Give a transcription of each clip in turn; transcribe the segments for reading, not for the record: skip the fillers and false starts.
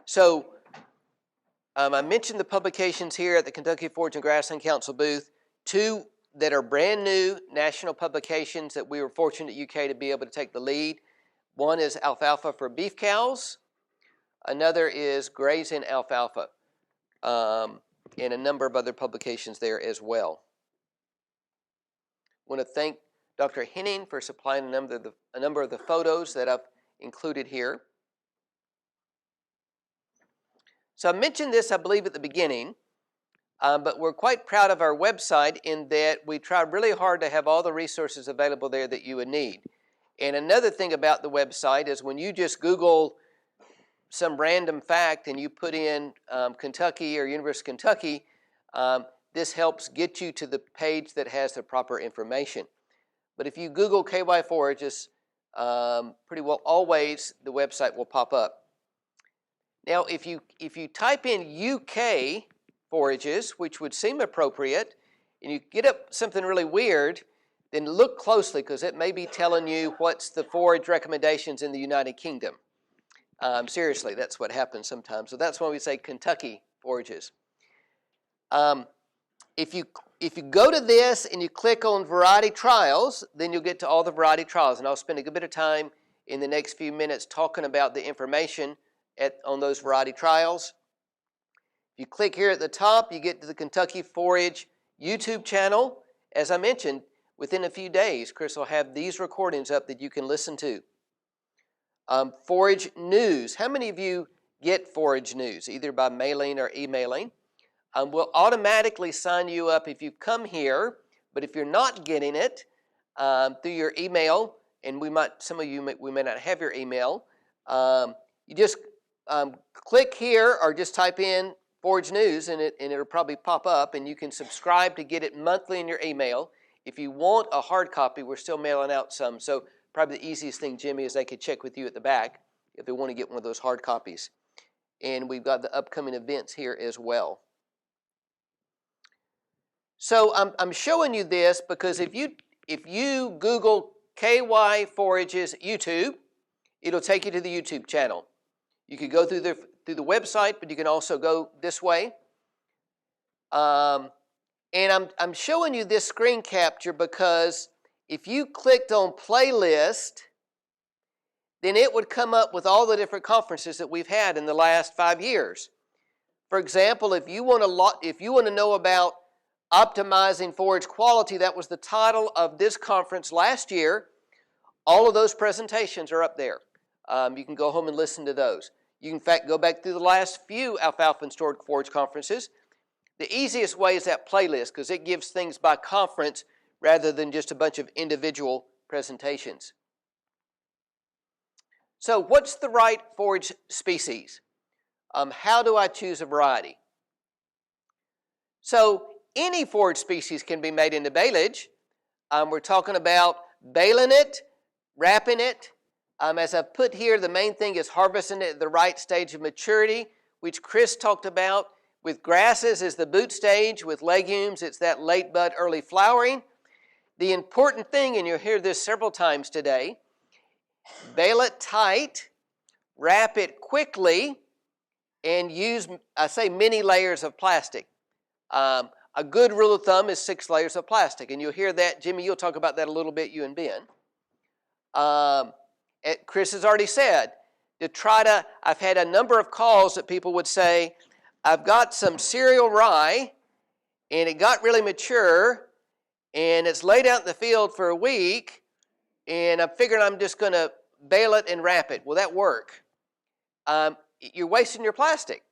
So I mentioned the publications here at the Kentucky Forage and Grassland Council booth, 2 that are brand new national publications that we were fortunate at UK to be able to take the lead. One is Alfalfa for Beef Cows. Another is Grazing Alfalfa, and a number of other publications there as well. I want to thank Dr. Henning for supplying a number of the photos that I've included here. So I mentioned this, I believe, at the beginning, but we're quite proud of our website in that we try really hard to have all the resources available there that you would need. And another thing about the website is when you just Google some random fact and you put in Kentucky or University of Kentucky, this helps get you to the page that has the proper information. But if you Google KY forages, pretty well always the website will pop up. Now, if you type in UK forages, which would seem appropriate, and you get up something really weird, then look closely because it may be telling you what's the forage recommendations in the United Kingdom. Seriously, that's what happens sometimes. So that's why we say Kentucky forages. If you go to this and you click on variety trials, then you'll get to all the variety trials. And I'll spend a good bit of time in the next few minutes talking about the information on those variety trials. If you click here at the top, you get to the Kentucky Forage YouTube channel. As I mentioned, within a few days, Chris will have these recordings up that you can listen to. Forage news. How many of you get forage news, either by mailing or emailing? We'll automatically sign you up if you come here, but if you're not getting it through your email, and some of you we may not have your email, you just click here or just type in Forage News and it'll probably pop up, and you can subscribe to get it monthly in your email. If you want a hard copy, we're still mailing out some, so probably the easiest thing, Jimmy, is they could check with you at the back if they want to get one of those hard copies. And we've got the upcoming events here as well. So I'm showing you this because if you Google KY Forages YouTube, it'll take you to the YouTube channel. You could go through the website, but you can also go this way. And I'm showing you this screen capture because if you clicked on playlist, then it would come up with all the different conferences that we've had in the last 5 years. For example, if you want to know about optimizing forage quality, that was the title of this conference last year. All of those presentations are up there. You can go home and listen to those. You can, in fact, go back through the last few alfalfa and stored forage conferences. The easiest way is that playlist because it gives things by conference rather than just a bunch of individual presentations. So what's the right forage species? How do I choose a variety? So any forage species can be made into baleage. We're talking about baling it, wrapping it. As I've put here, the main thing is harvesting it at the right stage of maturity, which Chris talked about. With grasses is the boot stage. With legumes, it's that late bud, early flowering. The important thing, and you'll hear this several times today, bale it tight, wrap it quickly, and use, I say, many layers of plastic. A good rule of thumb is 6 layers of plastic, and you'll hear that. Jimmy, you'll talk about that a little bit, you and Ben. Chris has already said, I've had a number of calls that people would say, I've got some cereal rye, and it got really mature, and it's laid out in the field for a week, and I'm figuring I'm just going to bale it and wrap it. Will that work? You're wasting your plastic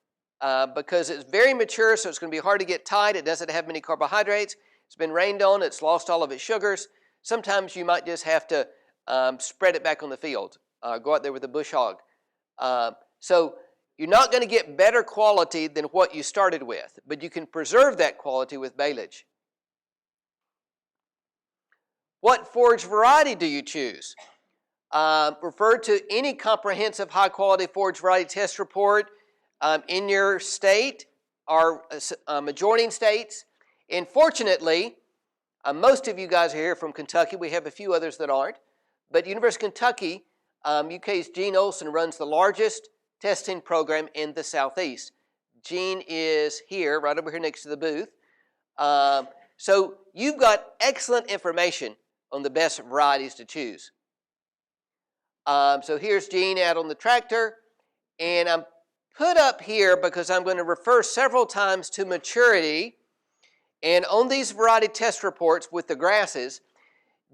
because it's very mature, so it's going to be hard to get tight. It doesn't have many carbohydrates. It's been rained on. It's lost all of its sugars. Sometimes you might just have to spread it back on the field. Go out there with a bush hog. So you're not going to get better quality than what you started with, but you can preserve that quality with baleage. What forage variety do you choose? Refer to any comprehensive high-quality forage variety test report in your state or adjoining states. And fortunately, most of you guys are here from Kentucky. We have a few others that aren't. But University of Kentucky, UK's Gene Olson runs the largest testing program in the Southeast. Gene is here, right over here next to the booth. So you've got excellent information on the best varieties to choose. So here's Gene out on the tractor, and I'm put up here because I'm going to refer several times to maturity. And on these variety test reports with the grasses,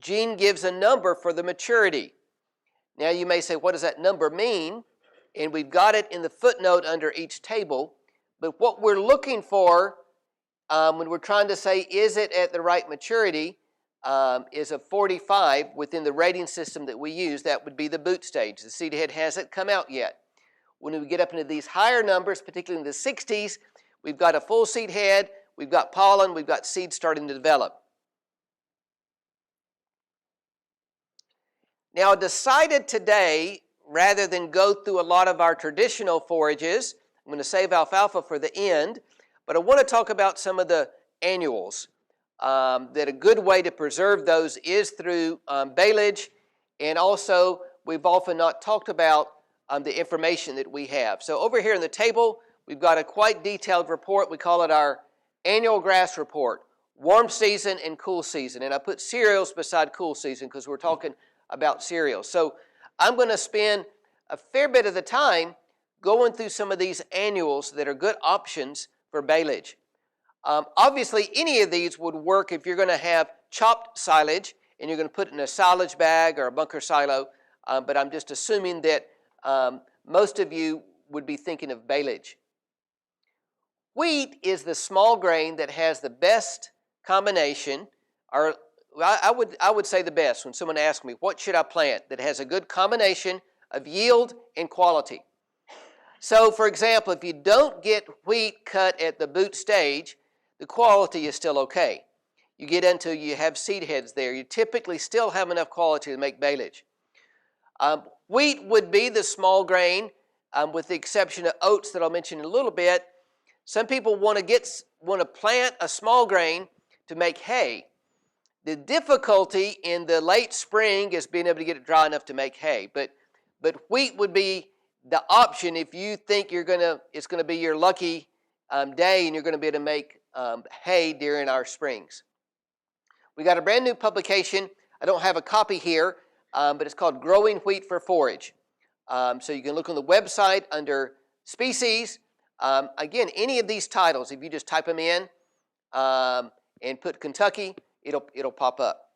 Gene gives a number for the maturity. Now you may say, what does that number mean? And we've got it in the footnote under each table. But what we're looking for when we're trying to say, is it at the right maturity, is a 45 within the rating system that we use. That would be the boot stage. The seed head hasn't come out yet. When we get up into these higher numbers, particularly in the 60s, we've got a full seed head, we've got pollen, we've got seeds starting to develop. Now, I decided today, rather than go through a lot of our traditional forages, I'm going to save alfalfa for the end, but I want to talk about some of the annuals. That a good way to preserve those is through baleage, and also we've often not talked about the information that we have. So over here in the table, we've got a quite detailed report. We call it our annual grass report, warm season and cool season. And I put cereals beside cool season because we're talking about cereals. So I'm going to spend a fair bit of the time going through some of these annuals that are good options for baleage. Obviously, any of these would work if you're going to have chopped silage and you're going to put it in a silage bag or a bunker silo, but I'm just assuming that most of you would be thinking of baleage. Wheat is the small grain that has the best combination, or I would say the best when someone asks me, what should I plant that has a good combination of yield and quality? So, for example, if you don't get wheat cut at the boot stage, the quality is still okay. You get into, you have seed heads there, you typically still have enough quality to make baleage. Wheat would be the small grain, with the exception of oats that I'll mention in a little bit. Some people want to plant a small grain to make hay. The difficulty in the late spring is being able to get it dry enough to make hay. But wheat would be the option if you think it's going to be your lucky day and you're going to be able to make hay during our springs. We got a brand new publication. I don't have a copy here, but it's called Growing Wheat for Forage. So you can look on the website under species. Again, any of these titles, if you just type them in and put Kentucky, it'll pop up.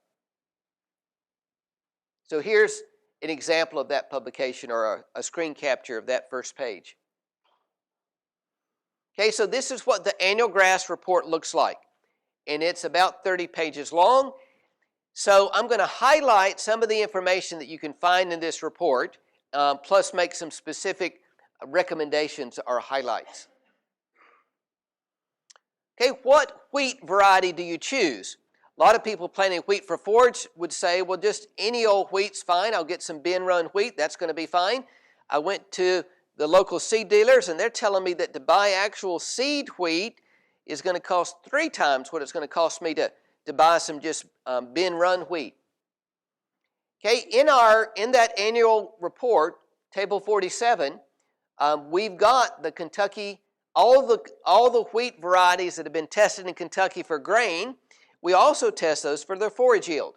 So here's an example of that publication, or a screen capture of that first page. Okay, so this is what the annual grass report looks like, and it's about 30 pages long. So I'm going to highlight some of the information that you can find in this report, plus make some specific recommendations or highlights. Okay, what wheat variety do you choose? A lot of people planting wheat for forage would say, well, just any old wheat's fine. I'll get some bin run wheat. That's going to be fine. I went to the local seed dealers, and they're telling me that to buy actual seed wheat is going to cost 3 times what it's going to cost me to buy some just bin run wheat. Okay, in that annual report, table 47, we've got the Kentucky, all the wheat varieties that have been tested in Kentucky for grain. We also test those for their forage yield.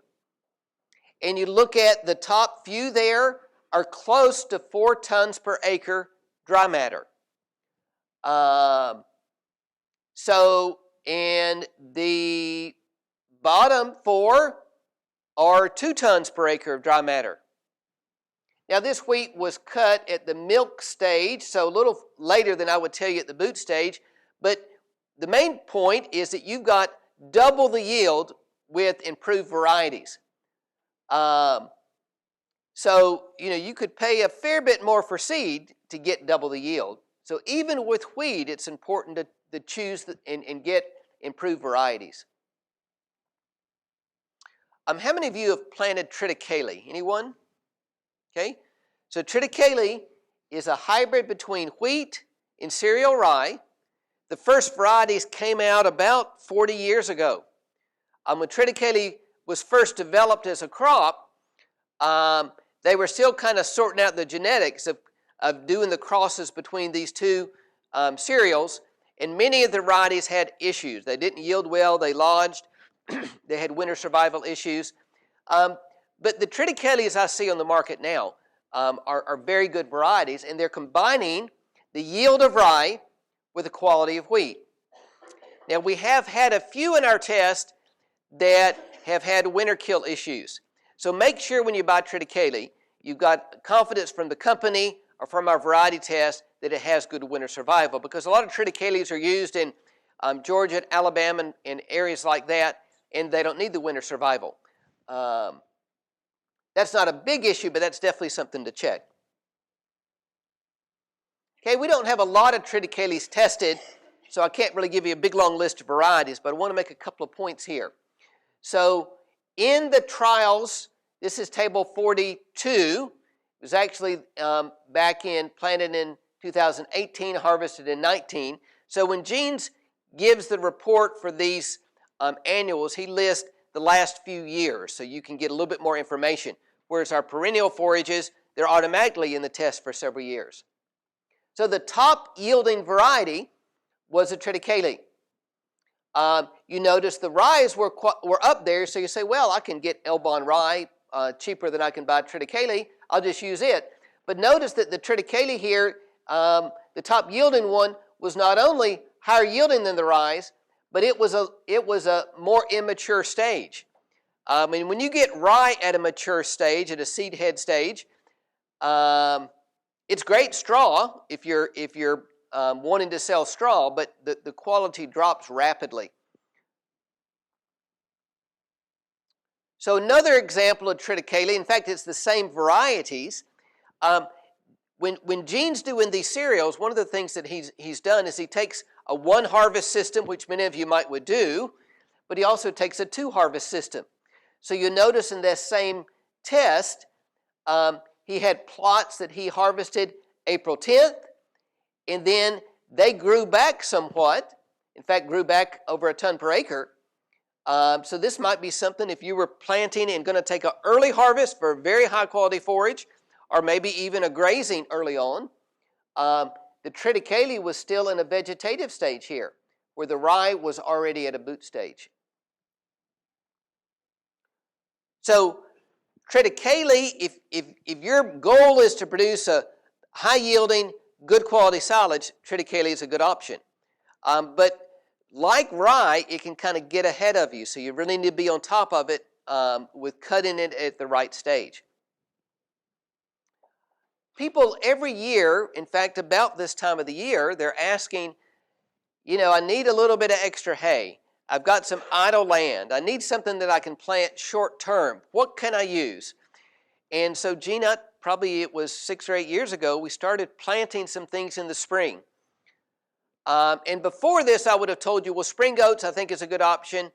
And you look at the top few there are close to 4 tons per acre dry matter. And the bottom 4 are 2 tons per acre of dry matter. Now this wheat was cut at the milk stage, so a little later than I would tell you at the boot stage, but the main point is that you've got double the yield with improved varieties. So, you could pay a fair bit more for seed to get double the yield. So even with wheat, it's important to choose and get improved varieties. How many of you have planted Triticale? Anyone? Okay. So Triticale is a hybrid between wheat and cereal rye. The first varieties came out about 40 years ago. When Triticale was first developed as a crop, they were still kind of sorting out the genetics of doing the crosses between these two cereals, and many of the varieties had issues. They didn't yield well, they lodged, they had winter survival issues. But the Triticales I see on the market now are very good varieties, and they're combining the yield of rye with the quality of wheat. Now, we have had a few in our test that have had winter kill issues. So make sure when you buy Triticale, you've got confidence from the company or from our variety test that it has good winter survival, because a lot of Triticales are used in Georgia, Alabama, and areas like that, and they don't need the winter survival. That's not a big issue, but that's definitely something to check. Okay, we don't have a lot of Triticales tested, so I can't really give you a big long list of varieties, but I want to make a couple of points here. So in the trials, this is table 42. It was actually planted in 2018, harvested in 19. So when Gene's gives the report for these annuals, he lists the last few years, so you can get a little bit more information. Whereas our perennial forages, they're automatically in the test for several years. So the top yielding variety was a Triticale. You notice the ryes were up there, so you say, well, I can get Elbon rye cheaper than I can buy Triticale. I'll just use it. But notice that the Triticale here, the top yielding one, was not only higher yielding than the ryes, but it was a more immature stage. I mean, when you get rye at a mature stage, at a seed head stage, it's great straw if you're wanting to sell straw, but the quality drops rapidly. So another example of Triticale, in fact, it's the same varieties. When Gene's doing these cereals, one of the things that he's done is he takes a one harvest system, which many of you would do, but he also takes a two harvest system. So you notice in that same test, he had plots that he harvested April 10th, and then they grew back somewhat. In fact, grew back over a ton per acre. So this might be something if you were planting and going to take an early harvest for a very high quality forage, or maybe even a grazing early on. The Triticale was still in a vegetative stage here, where the rye was already at a boot stage. So Triticale, if your goal is to produce a high yielding, good quality silage, Triticale is a good option. But like rye, it can kind of get ahead of you, so you really need to be on top of it with cutting it at the right stage. People every year, in fact, about this time of the year, they're asking, I need a little bit of extra hay. I've got some idle land. I need something that I can plant short term. What can I use? And so Gene, probably it was 6 or 8 years ago, we started planting some things in the spring. And before this, I would have told you, well, spring oats I think is a good option.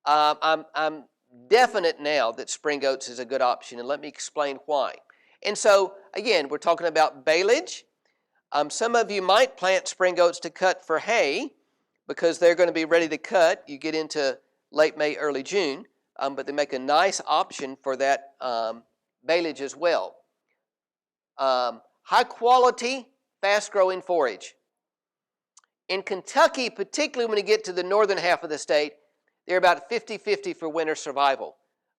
I'm definite now that spring oats is a good option, and let me explain why. And so, again, we're talking about baleage. Some of you might plant spring oats to cut for hay because they're going to be ready to cut. You get into late May, early June, but they make a nice option for that baleage as well. High quality, fast growing forage. In Kentucky, particularly when you get to the northern half of the state, they're about 50-50 for winter survival.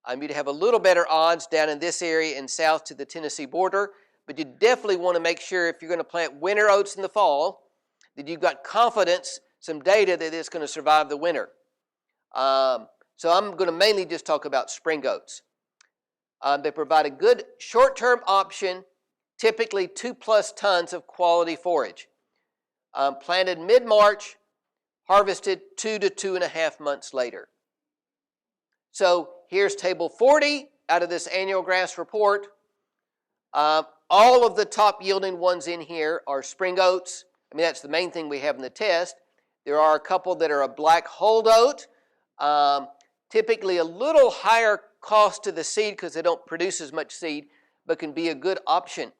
You'd have a little better odds down in this area and south to the Tennessee border, but you definitely want to make sure if you're going to plant winter oats in the fall, that you've got confidence, some data that it's going to survive the winter. So I'm going to mainly just talk about spring oats. They provide a good short-term option, typically 2+ tons of quality forage. Planted mid-March, harvested 2 to 2.5 months later. So here's table 40 out of this annual grass report. All of the top yielding ones in here are spring oats. I mean, that's the main thing we have in the test. There are a couple that are a black hulled oat, typically a little higher cost to the seed because they don't produce as much seed, but can be a good option.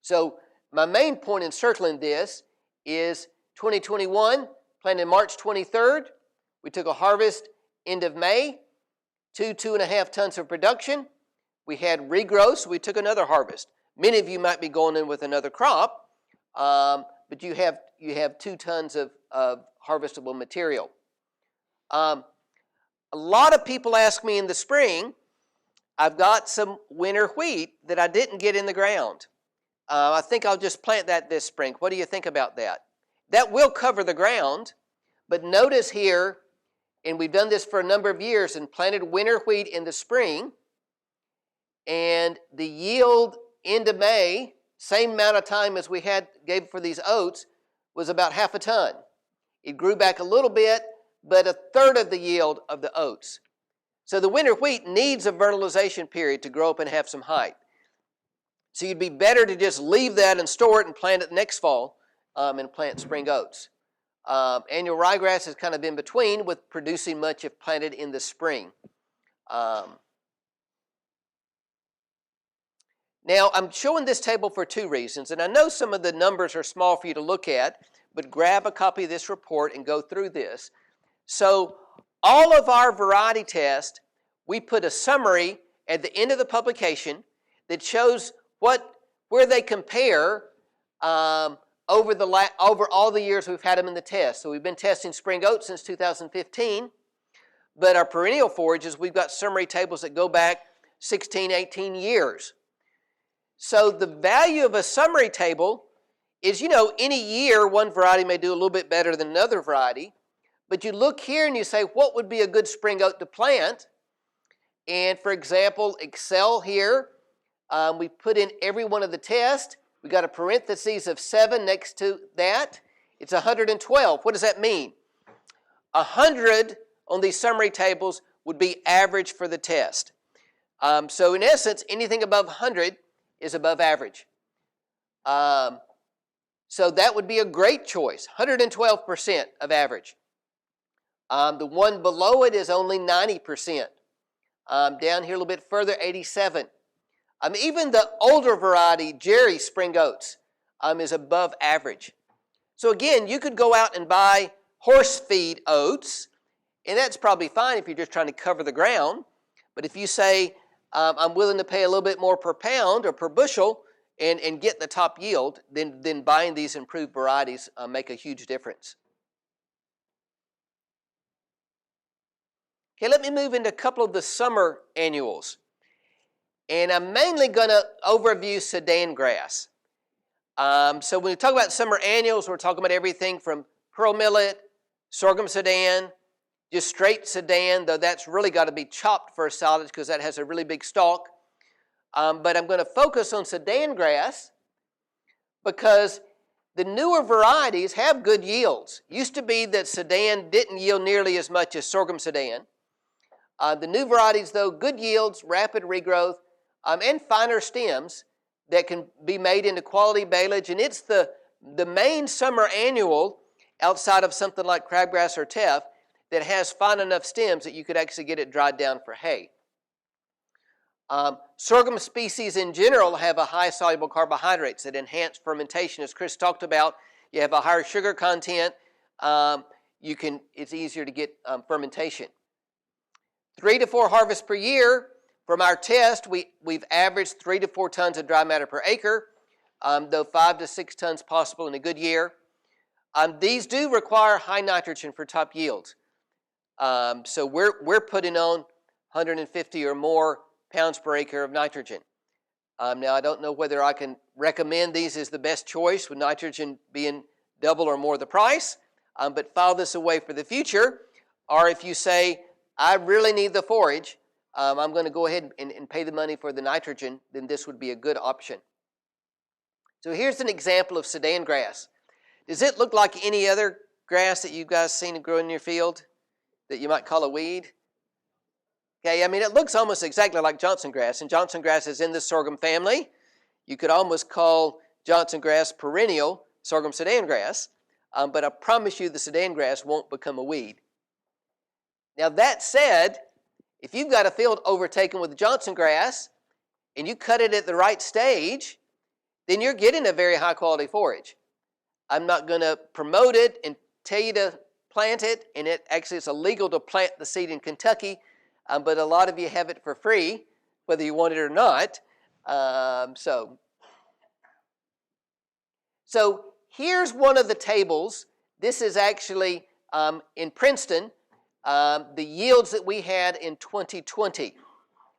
So my main point in circling this is 2021, planted March 23rd. We took a harvest end of May, 2.5 tons of production. We had regrowth, so we took another harvest. Many of you might be going in with another crop, but you have 2 tons of harvestable material. A lot of people ask me in the spring, I've got some winter wheat that I didn't get in the ground. I think I'll just plant that this spring. What do you think about that? That will cover the ground, but notice here, and we've done this for a number of years and planted winter wheat in the spring, and the yield into May, same amount of time as we gave for these oats, was about half a ton. It grew back a little bit, but a third of the yield of the oats. So the winter wheat needs a vernalization period to grow up and have some height. So you'd be better to just leave that and store it and plant it next fall and plant spring oats. Annual ryegrass is kind of in between with producing much if planted in the spring. Now, I'm showing this table for 2 reasons, and I know some of the numbers are small for you to look at, but grab a copy of this report and go through this. So all of our variety tests, we put a summary at the end of the publication that shows where they compare over all the years we've had them in the test. So we've been testing spring oats since 2015, but our perennial forages, we've got summary tables that go back 16, 18 years. So the value of a summary table is, any year one variety may do a little bit better than another variety, but you look here and you say, what would be a good spring oat to plant? And for example, Excel here, we put in every one of the tests. We got a parentheses of 7 next to that. It's 112. What does that mean? 100 on these summary tables would be average for the test. So in essence, anything above 100 is above average. So that would be a great choice, 112% of average. The one below it is only 90%. Down here a little bit further, 87. Even the older variety, Jerry spring oats, is above average. So again, you could go out and buy horse feed oats, and that's probably fine if you're just trying to cover the ground. But if you say, I'm willing to pay a little bit more per pound or per bushel and get the top yield, then buying these improved varieties make a huge difference. Okay, let me move into a couple of the summer annuals. And I'm mainly going to overview Sudan grass. So when we talk about summer annuals, we're talking about everything from pearl millet, sorghum Sudan, just straight Sudan, though that's really got to be chopped for a silage because that has a really big stalk. But I'm going to focus on Sudan grass because the newer varieties have good yields. Used to be that Sudan didn't yield nearly as much as sorghum Sudan. The new varieties, though, good yields, rapid regrowth, and finer stems that can be made into quality baleage. And it's the main summer annual outside of something like crabgrass or teff that has fine enough stems that you could actually get it dried down for hay. Sorghum species in general have a high soluble carbohydrates that enhance fermentation. As Chris talked about, you have a higher sugar content. It's easier to get fermentation. 3 to 4 harvests per year. From our test, we've averaged 3 to 4 tons of dry matter per acre, though 5 to 6 tons possible in a good year. These do require high nitrogen for top yields. So we're putting on 150 or more pounds per acre of nitrogen. Now, I don't know whether I can recommend these as the best choice with nitrogen being double or more the price, but file this away for the future. Or if you say, I really need the forage, I'm going to go ahead and pay the money for the nitrogen, then this would be a good option. So here's an example of Sudan grass. Does it look like any other grass that you guys seen grow in your field that you might call a weed? Okay, it looks almost exactly like Johnson grass, and Johnson grass is in the sorghum family. You could almost call Johnson grass perennial sorghum Sudan grass, but I promise you the Sudan grass won't become a weed. Now that said, if you've got a field overtaken with Johnson grass and you cut it at the right stage, then you're getting a very high quality forage. I'm not going to promote it and tell you to plant it, and it's illegal to plant the seed in Kentucky, but a lot of you have it for free, whether you want it or not. So So here's one of the tables. This is actually in Princeton, the yields that we had in 2020.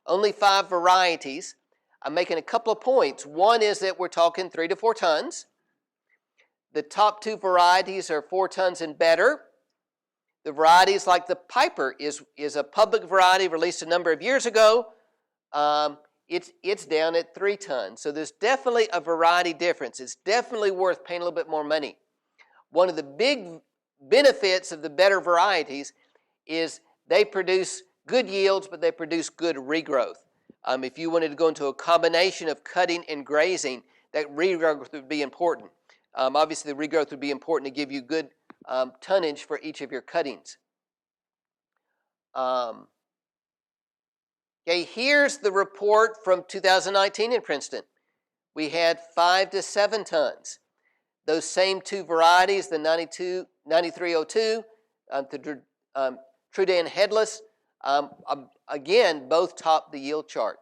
Only 5 varieties. I'm making a couple of points. One is that we're talking 3 to 4 tons. The top 2 varieties are 4 tons and better. The varieties like the Piper is a public variety released a number of years ago. It's down at 3 tons. So there's definitely a variety difference. It's definitely worth paying a little bit more money. One of the big benefits of the better varieties is they produce good yields, but they produce good regrowth. If you wanted to go into a combination of cutting and grazing, that regrowth would be important. Obviously, the regrowth would be important to give you good tonnage for each of your cuttings. Okay, here's the report from 2019 in Princeton. We had 5 to 7 tons. Those same 2 varieties, the 9302, the Triticale headless, again, both top the yield chart.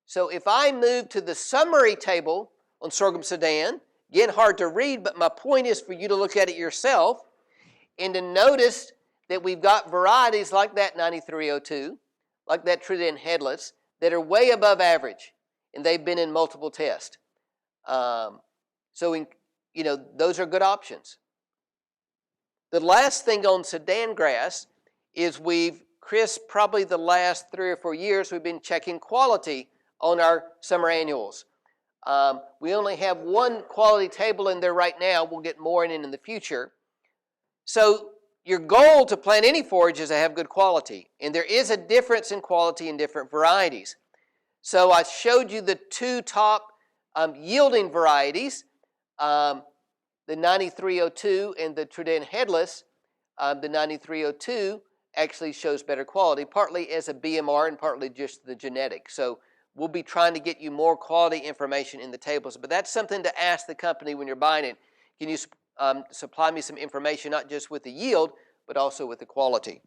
So if I move to the summary table on sorghum Sudan, again, hard to read, but my point is for you to look at it yourself and to notice that we've got varieties like that 9302, like that Triticale headless, that are way above average, and they've been in multiple tests. Those are good options. The last thing on Sudan grass is Chris, probably the last 3 or 4 years, we've been checking quality on our summer annuals. We only have 1 quality table in there right now. We'll get more in the future. So your goal to plant any forage is to have good quality, and there is a difference in quality in different varieties. So I showed you the 2 top yielding varieties, the 9302 and the Triticale headless. The 9302 actually shows better quality, partly as a BMR and partly just the genetics. So we'll be trying to get you more quality information in the tables, but that's something to ask the company when you're buying it. Can you supply me some information, not just with the yield, but also with the quality?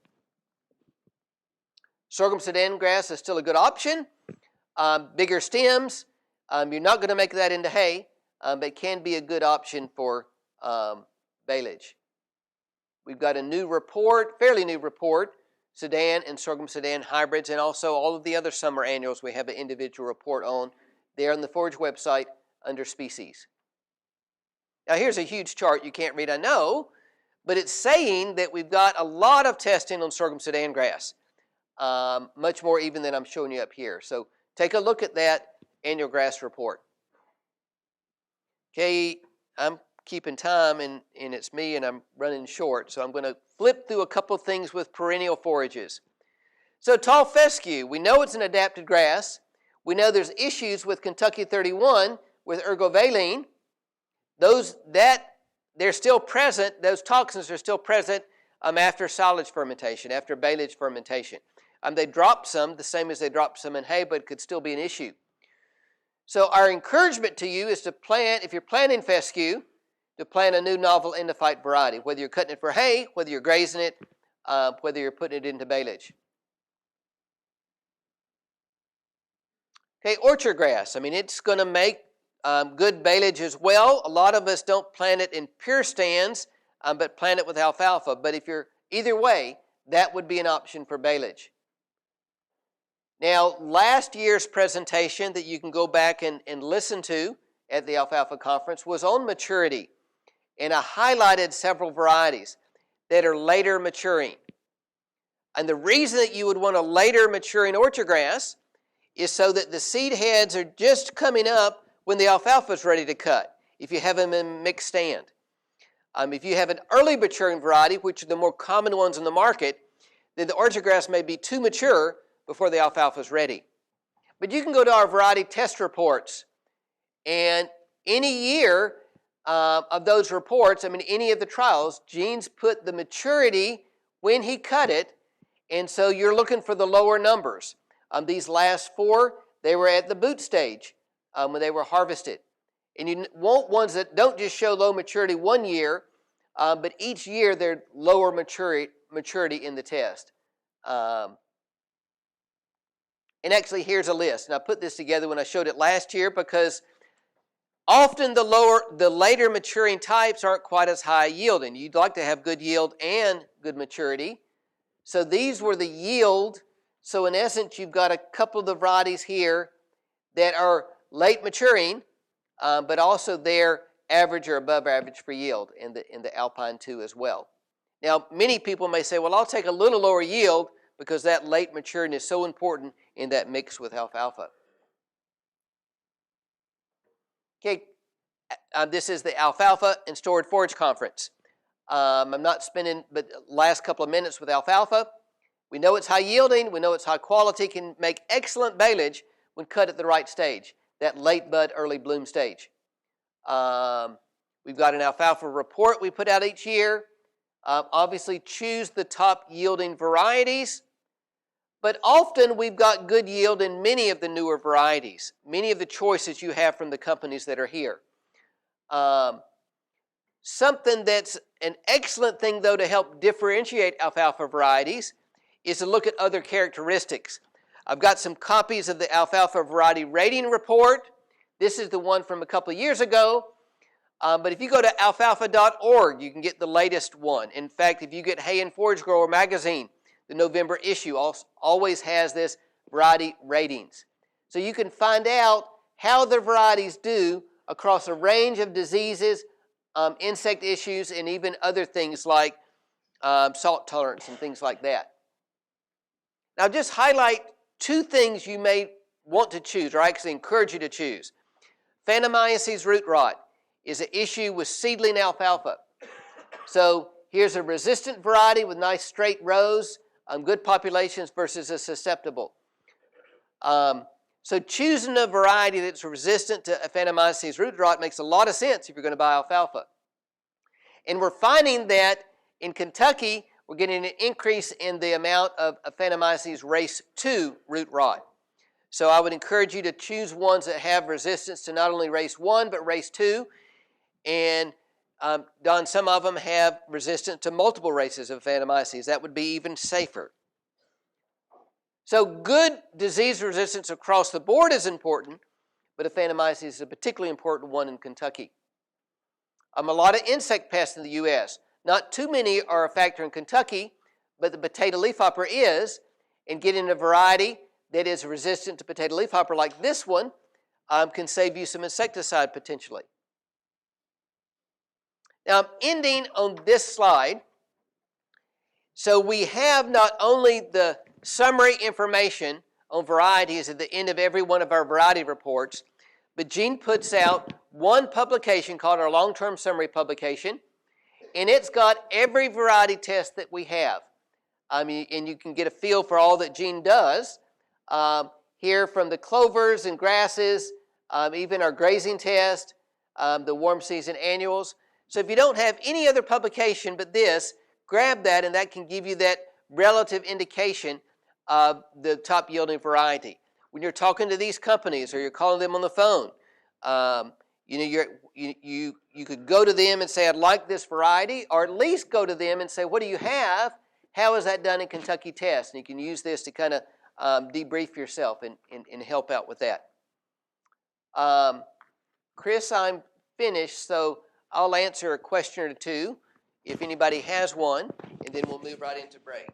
Sorghum Sudan grass is still a good option. Bigger stems. You're not going to make that into hay, but it can be a good option for baleage. We've got a new report, fairly new report, Sudan and sorghum Sudan hybrids, and also all of the other summer annuals we have an individual report on there on the Forage website under species. Now here's a huge chart you can't read, I know, but it's saying that we've got a lot of testing on sorghum Sudan grass, much more even than I'm showing you up here. So take a look at that annual grass report. Okay, I'm keeping time, and it's me, and I'm running short, so I'm going to flip through a couple things with perennial forages. So tall fescue, we know it's an adapted grass. We know there's issues with Kentucky 31 with ergovaline. They're still present. Those toxins are still present after silage fermentation, after baleage fermentation. They dropped some, the same as they dropped some in hay, but it could still be an issue. So our encouragement to you is to plant, if you're planting fescue, to plant a new novel endophyte variety, whether you're cutting it for hay, whether you're grazing it, whether you're putting it into baleage. Okay, orchard grass. It's going to make good baleage as well. A lot of us don't plant it in pure stands, but plant it with alfalfa. But if you're either way, that would be an option for baleage. Now, last year's presentation that you can go back and listen to at the Alfalfa Conference was on maturity. And I highlighted several varieties that are later maturing. And the reason that you would want a later maturing orchard grass is so that the seed heads are just coming up when the alfalfa is ready to cut, if you have them in mixed stand. If you have an early maturing variety, which are the more common ones in the market, then the orchard grass may be too mature before the alfalfa is ready. But you can go to our variety test reports, and any year of those reports, any of the trials, Gene's put the maturity when he cut it, and so you're looking for the lower numbers. These last 4, they were at the boot stage when they were harvested. And you want ones that don't just show low maturity one year, but each year they're lower maturity in the test. And And actually, here's a list. And I put this together when I showed it last year because often the later maturing types aren't quite as high yielding. You'd like to have good yield and good maturity. So these were the yield. So in essence, you've got a couple of the varieties here that are late maturing, but also they're average or above average for yield in the Alpine 2 as well. Now, many people may say, well, I'll take a little lower yield because that late maturing is so important in that mix with alfalfa. Okay, this is the Alfalfa and Stored Forage Conference. I'm not spending but the last couple of minutes with alfalfa. We know it's high yielding. We know it's high quality, can make excellent baleage when cut at the right stage, that late bud, early bloom stage. We've got an alfalfa report we put out each year. Obviously, choose the top yielding varieties. But often we've got good yield in many of the newer varieties, many of the choices you have from the companies that are here. Something that's an excellent thing, though, to help differentiate alfalfa varieties is to look at other characteristics. I've got some copies of the Alfalfa Variety Rating Report. This is the one from a couple of years ago. But if you go to alfalfa.org, you can get the latest one. In fact, if you get Hay and Forage Grower Magazine, the November issue always has this variety ratings. So you can find out how the varieties do across a range of diseases, insect issues, and even other things like salt tolerance and things like that. Now just highlight two things you may want to choose, or I actually encourage you to choose. Phantomyces root rot is an issue with seedling alfalfa. So here's a resistant variety with nice straight rows, good populations versus a susceptible. So choosing a variety that's resistant to Phantomyces root rot makes a lot of sense if you're going to buy alfalfa. And we're finding that in Kentucky, we're getting an increase in the amount of Phantomyces race 2 root rot. So I would encourage you to choose ones that have resistance to not only race 1, but race 2. And Don, some of them have resistance to multiple races of Phantomyces. That would be even safer. So good disease resistance across the board is important, but Phantomyces is a particularly important one in Kentucky. A lot of insect pests in the U.S. Not too many are a factor in Kentucky, but the potato leafhopper is, and getting a variety that is resistant to potato leafhopper like this one can save you some insecticide potentially. Now I'm ending on this slide. So we have not only the summary information on varieties at the end of every one of our variety reports, but Gene puts out one publication called our long-term summary publication, and it's got every variety test that we have. And you can get a feel for all that Gene does. Here from the clovers and grasses, even our grazing test, the warm season annuals. So if you don't have any other publication but this, grab that, and that can give you that relative indication of the top yielding variety. When you're talking to these companies or you're calling them on the phone, you could go to them and say, I'd like this variety, or at least go to them and say, what do you have? How is that done in Kentucky Test? And you can use this to kind of debrief yourself and help out with that. Chris, I'm finished, so I'll answer a question or two if anybody has one, and then we'll move right into break.